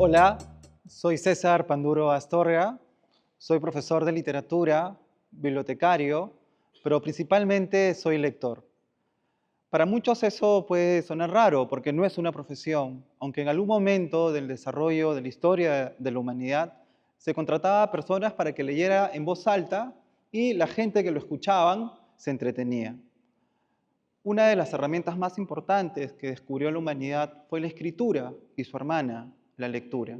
Hola, soy César Panduro Astorga, soy profesor de literatura, bibliotecario, pero principalmente soy lector. Para muchos eso puede sonar raro porque no es una profesión, aunque en algún momento del desarrollo de la historia de la humanidad se contrataba a personas para que leyera en voz alta y la gente que lo escuchaban se entretenía. Una de las herramientas más importantes que descubrió la humanidad fue la escritura y su hermana, la lectura.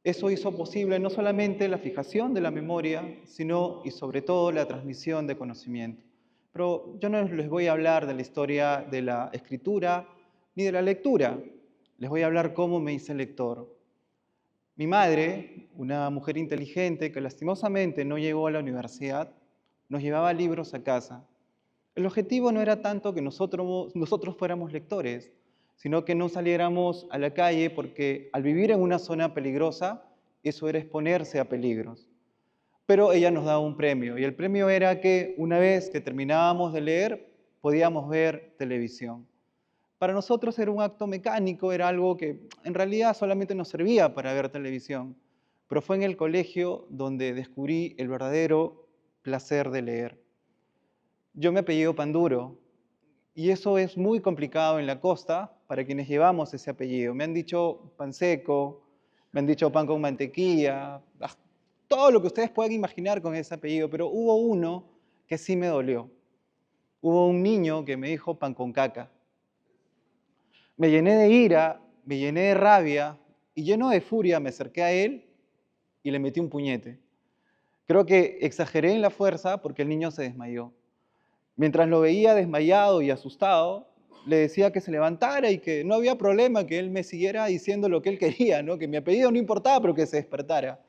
Eso hizo posible no solamente la fijación de la memoria, sino y sobre todo la transmisión de conocimiento. Pero yo no les voy a hablar de la historia de la escritura ni de la lectura. Les voy a hablar cómo me hice lector. Mi madre, una mujer inteligente que lastimosamente no llegó a la universidad, nos llevaba libros a casa. El objetivo no era tanto que nosotros fuéramos lectores, sino que no saliéramos a la calle porque al vivir en una zona peligrosa, eso era exponerse a peligros. Pero ella nos daba un premio y el premio era que una vez que terminábamos de leer, podíamos ver televisión. Para nosotros era un acto mecánico, era algo que en realidad solamente nos servía para ver televisión, pero fue en el colegio donde descubrí el verdadero placer de leer. Yo me apellido Panduro y eso es muy complicado en la costa para quienes llevamos ese apellido. Me han dicho pan seco, me han dicho pan con mantequilla, todo lo que ustedes puedan imaginar con ese apellido, pero hubo uno que sí me dolió. Hubo un niño que me dijo pan con caca. Me llené de ira, me llené de rabia y lleno de furia me acerqué a él y le metí un puñete. Creo que exageré en la fuerza porque el niño se desmayó. Mientras lo veía desmayado y asustado, le decía que se levantara y que no había problema, que él me siguiera diciendo lo que él quería, ¿no? Que mi apellido no importaba, pero que se despertara.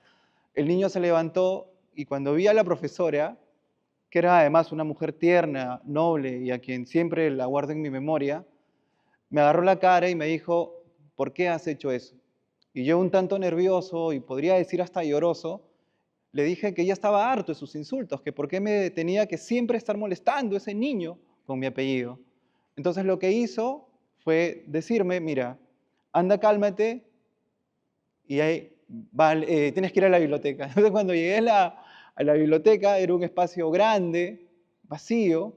El niño se levantó y cuando vi a la profesora, que era además una mujer tierna, noble y a quien siempre la guardo en mi memoria, me agarró la cara y me dijo, ¿por qué has hecho eso? Y yo un tanto nervioso y podría decir hasta lloroso, le dije que ya estaba harto de sus insultos, que por qué me tenía que siempre estar molestando ese niño con mi apellido. Entonces lo que hizo fue decirme, mira, anda, cálmate y ahí tienes que ir a la biblioteca. Entonces cuando llegué a la biblioteca era un espacio grande, vacío,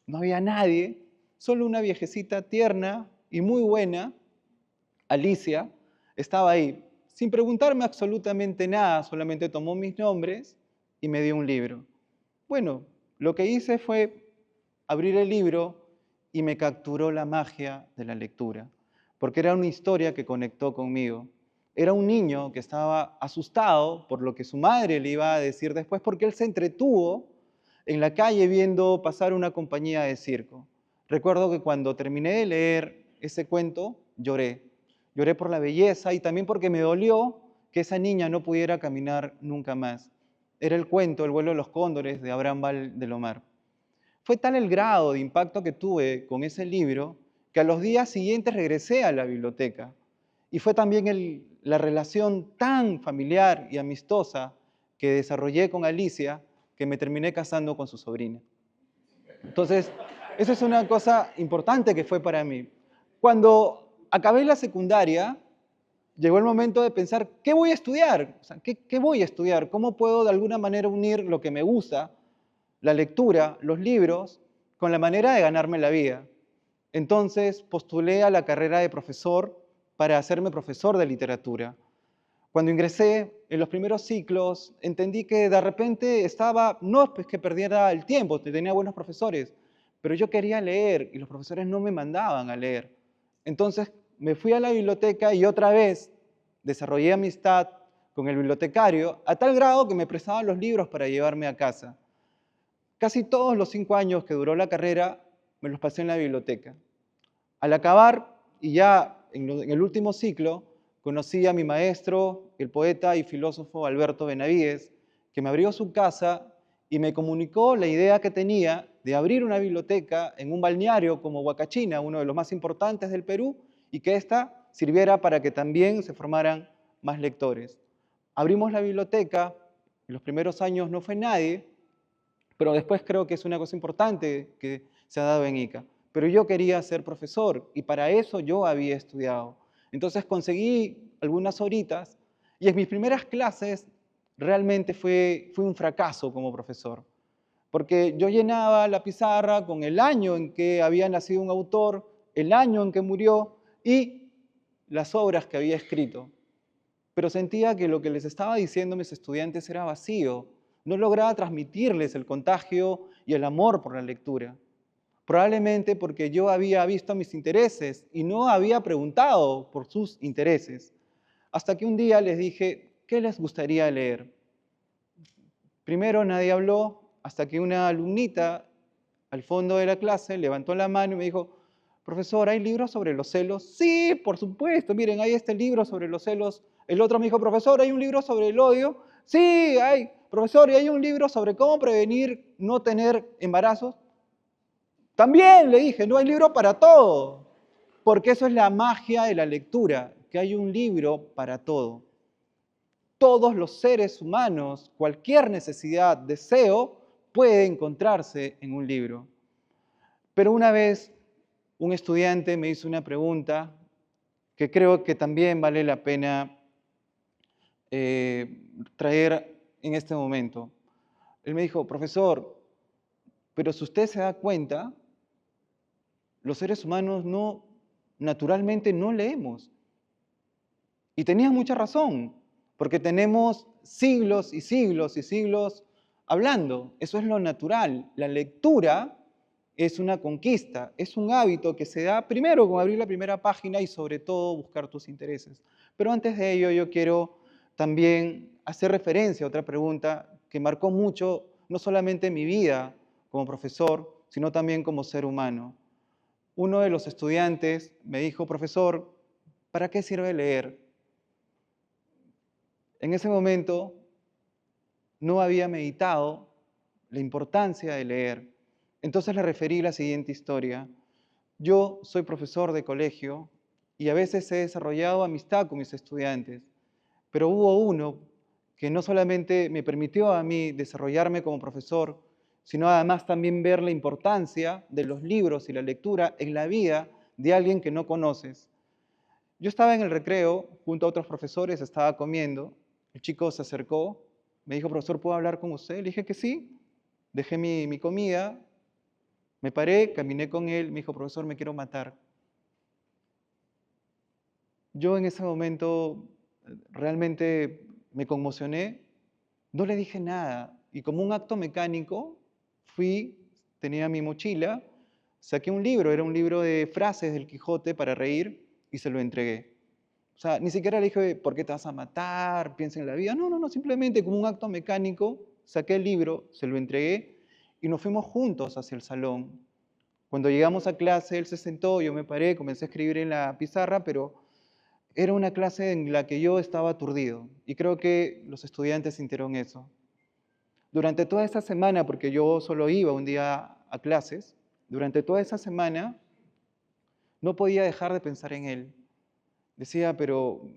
no había nadie, solo una viejecita tierna y muy buena, Alicia, estaba ahí, sin preguntarme absolutamente nada, solamente tomó mis nombres y me dio un libro. Bueno, lo que hice fue abrir el libro y me capturó la magia de la lectura, porque era una historia que conectó conmigo. Era un niño que estaba asustado por lo que su madre le iba a decir después, porque él se entretuvo en la calle viendo pasar una compañía de circo. Recuerdo que cuando terminé de leer ese cuento, lloré. Lloré por la belleza y también porque me dolió que esa niña no pudiera caminar nunca más. Era el cuento El vuelo de los cóndores de Abraham Valdelomar. Fue tal el grado de impacto que tuve con ese libro que a los días siguientes regresé a la biblioteca. Y fue también la relación tan familiar y amistosa que desarrollé con Alicia que me terminé casando con su sobrina. Entonces, esa es una cosa importante que fue para mí. Cuando acabé la secundaria, llegó el momento de pensar, ¿qué voy a estudiar? O sea, ¿qué voy a estudiar? ¿Cómo puedo de alguna manera unir lo que me gusta, la lectura, los libros, con la manera de ganarme la vida? Entonces postulé a la carrera de profesor para hacerme profesor de literatura. Cuando ingresé en los primeros ciclos, entendí que de repente estaba, no es que perdiera el tiempo, tenía buenos profesores, pero yo quería leer y los profesores no me mandaban a leer. Entonces me fui a la biblioteca y otra vez desarrollé amistad con el bibliotecario a tal grado que me prestaba los libros para llevarme a casa. Casi todos los 5 años que duró la carrera me los pasé en la biblioteca. Al acabar, y ya en el último ciclo, conocí a mi maestro, el poeta y filósofo Alberto Benavides, que me abrió su casa y me comunicó la idea que tenía de abrir una biblioteca en un balneario como Huacachina, uno de los más importantes del Perú, y que ésta sirviera para que también se formaran más lectores. Abrimos la biblioteca, en los primeros años no fue nadie, pero después creo que es una cosa importante que se ha dado en Ica. Pero yo quería ser profesor y para eso yo había estudiado. Entonces conseguí algunas horitas, y en mis primeras clases realmente fue un fracaso como profesor, porque yo llenaba la pizarra con el año en que había nacido un autor, el año en que murió y las obras que había escrito. Pero sentía que lo que les estaba diciendo a mis estudiantes era vacío. No lograba transmitirles el contagio y el amor por la lectura. Probablemente porque yo había visto mis intereses y no había preguntado por sus intereses. Hasta que un día les dije, ¿qué les gustaría leer? Primero nadie habló, hasta que una alumnita al fondo de la clase levantó la mano y me dijo, profesor, ¿hay libros sobre los celos? Sí, por supuesto, miren, hay este libro sobre los celos. El otro me dijo, profesor, ¿hay un libro sobre el odio? Sí, hay, profesor, ¿y hay un libro sobre cómo prevenir no tener embarazos? También le dije, no hay libro para todo, porque eso es la magia de la lectura, que hay un libro para todo. Todos los seres humanos, cualquier necesidad, deseo, puede encontrarse en un libro. Pero una vez un estudiante me hizo una pregunta que creo que también vale la pena traer en este momento. Él me dijo, profesor, pero si usted se da cuenta, los seres humanos naturalmente no leemos. Y tenía mucha razón, porque tenemos siglos y siglos y siglos hablando. Eso es lo natural. La lectura es una conquista, es un hábito que se da primero con abrir la primera página y sobre todo buscar tus intereses. Pero antes de ello yo quiero también hacer referencia a otra pregunta que marcó mucho, no solamente mi vida como profesor, sino también como ser humano. Uno de los estudiantes me dijo, profesor, ¿para qué sirve leer? En ese momento no había meditado la importancia de leer. Entonces le referí la siguiente historia. Yo soy profesor de colegio y a veces he desarrollado amistad con mis estudiantes, pero hubo uno que no solamente me permitió a mí desarrollarme como profesor, sino además también ver la importancia de los libros y la lectura en la vida de alguien que no conoces. Yo estaba en el recreo, junto a otros profesores, estaba comiendo. El chico se acercó, me dijo, profesor, ¿puedo hablar con usted? Le dije que sí. Dejé mi comida, me paré, caminé con él, me dijo, profesor, me quiero matar. Yo en ese momento realmente me conmocioné, no le dije nada. Y como un acto mecánico, fui, tenía mi mochila, saqué un libro, era un libro de frases del Quijote para reír y se lo entregué. O sea, ni siquiera le dije, ¿por qué te vas a matar? Piensa en la vida. No, no, no, simplemente como un acto mecánico, saqué el libro, se lo entregué y nos fuimos juntos hacia el salón. Cuando llegamos a clase, él se sentó, yo me paré, comencé a escribir en la pizarra, pero era una clase en la que yo estaba aturdido y creo que los estudiantes sintieron eso. Durante toda esa semana, porque yo solo iba un día a clases, durante toda esa semana no podía dejar de pensar en él. Decía, pero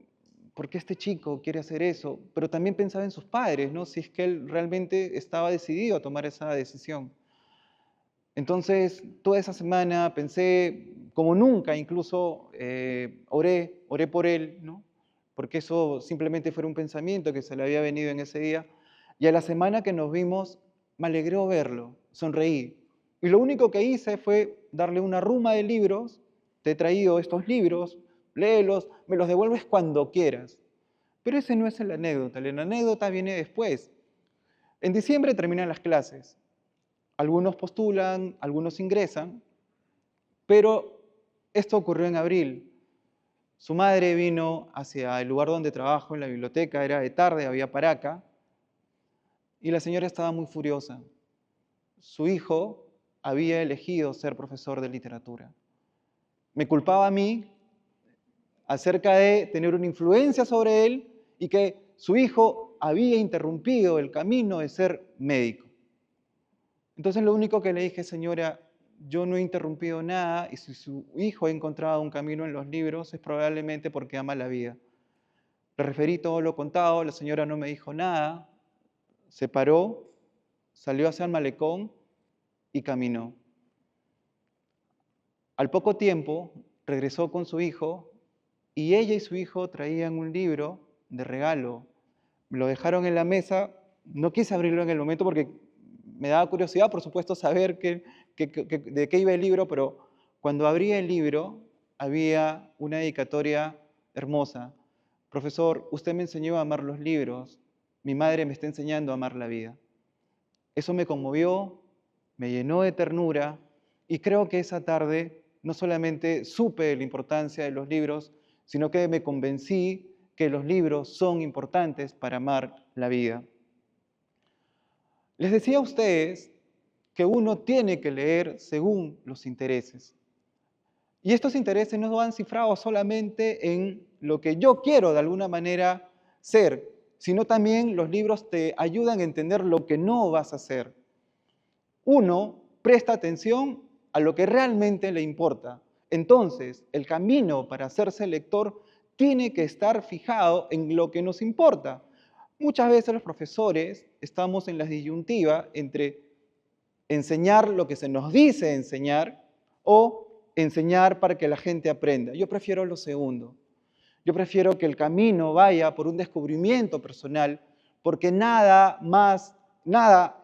¿por qué este chico quiere hacer eso? Pero también pensaba en sus padres, ¿no? Si es que él realmente estaba decidido a tomar esa decisión. Entonces, toda esa semana pensé, como nunca, incluso oré por él, ¿no? Porque eso simplemente fue un pensamiento que se le había venido en ese día. Y a la semana que nos vimos, me alegró verlo, sonreí. Y lo único que hice fue darle una ruma de libros, te he traído estos libros, léelos, me los devuelves cuando quieras. Pero ese no es la anécdota viene después. En diciembre terminan las clases. Algunos postulan, algunos ingresan, pero esto ocurrió en abril. Su madre vino hacia el lugar donde trabajo, en la biblioteca, era de tarde, había paraca, y la señora estaba muy furiosa. Su hijo había elegido ser profesor de literatura. Me culpaba a mí acerca de tener una influencia sobre él y que su hijo había interrumpido el camino de ser médico. Entonces lo único que le dije, señora, yo no he interrumpido nada y si su hijo ha encontrado un camino en los libros es probablemente porque ama la vida. Le referí todo lo contado, la señora no me dijo nada, se paró, salió hacia el malecón y caminó. Al poco tiempo regresó con su hijo y ella y su hijo traían un libro de regalo. Me lo dejaron en la mesa, no quise abrirlo en el momento porque me daba curiosidad, por supuesto, saber de qué iba el libro, pero cuando abrí el libro había una dedicatoria hermosa. Profesor, usted me enseñó a amar los libros, mi madre me está enseñando a amar la vida. Eso me conmovió, me llenó de ternura y creo que esa tarde no solamente supe la importancia de los libros, sino que me convencí que los libros son importantes para amar la vida. Les decía a ustedes que uno tiene que leer según los intereses. Y estos intereses no van cifrados solamente en lo que yo quiero de alguna manera ser, sino también los libros te ayudan a entender lo que no vas a hacer. Uno presta atención a lo que realmente le importa. Entonces, el camino para hacerse lector tiene que estar fijado en lo que nos importa. Muchas veces los profesores estamos en la disyuntiva entre enseñar lo que se nos dice enseñar o enseñar para que la gente aprenda. Yo prefiero lo segundo. Yo prefiero que el camino vaya por un descubrimiento personal, porque nada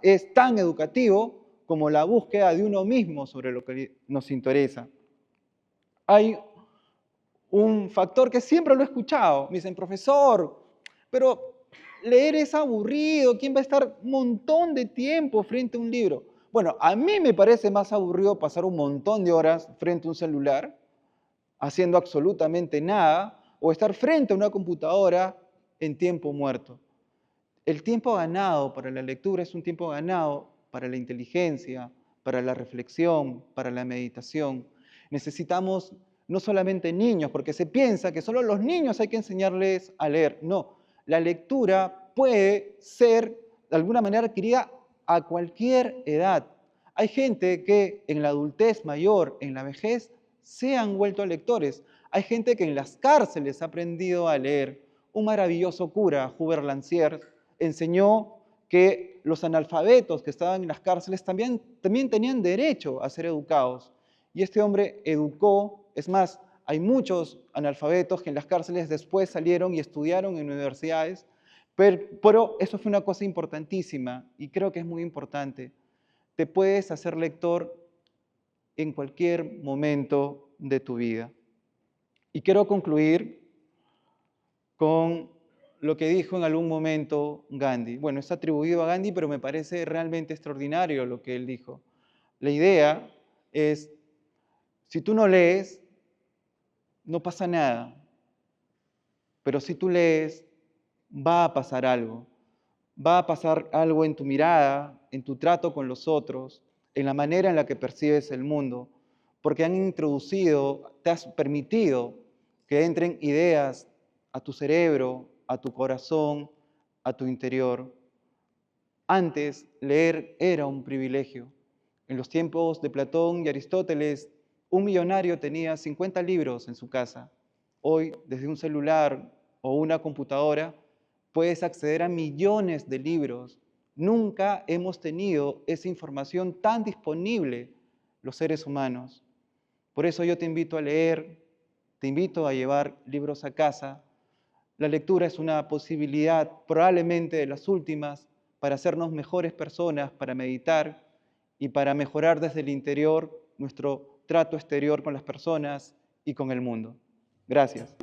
es tan educativo como la búsqueda de uno mismo sobre lo que nos interesa. Hay un factor que siempre lo he escuchado. Me dicen, profesor, pero leer es aburrido. ¿Quién va a estar un montón de tiempo frente a un libro? Bueno, a mí me parece más aburrido pasar un montón de horas frente a un celular, haciendo absolutamente nada, o estar frente a una computadora en tiempo muerto. El tiempo ganado para la lectura es un tiempo ganado para la inteligencia, para la reflexión, para la meditación. Necesitamos no solamente niños, porque se piensa que solo los niños hay que enseñarles a leer. No, la lectura puede ser de alguna manera adquirida a cualquier edad. Hay gente que en la adultez mayor, en la vejez, se han vuelto lectores. Hay gente que en las cárceles ha aprendido a leer. Un maravilloso cura, Hubert Lancier, enseñó que los analfabetos que estaban en las cárceles también tenían derecho a ser educados. Y este hombre educó, es más, hay muchos analfabetos que en las cárceles después salieron y estudiaron en universidades, pero eso fue una cosa importantísima y creo que es muy importante. Te puedes hacer lector en cualquier momento de tu vida. Y quiero concluir con lo que dijo en algún momento Gandhi. Bueno, es atribuido a Gandhi, pero me parece realmente extraordinario lo que él dijo. La idea es, si tú no lees, no pasa nada. Pero si tú lees, va a pasar algo. Va a pasar algo en tu mirada, en tu trato con los otros, en la manera en la que percibes el mundo, porque han introducido, te has permitido que entren ideas a tu cerebro, a tu corazón, a tu interior. Antes, leer era un privilegio. En los tiempos de Platón y Aristóteles, un millonario tenía 50 libros en su casa. Hoy, desde un celular o una computadora, puedes acceder a millones de libros. Nunca hemos tenido esa información tan disponible los seres humanos. Por eso yo te invito a leer, te invito a llevar libros a casa. La lectura es una posibilidad, probablemente de las últimas, para hacernos mejores personas, para meditar y para mejorar desde el interior nuestro trato exterior con las personas y con el mundo. Gracias.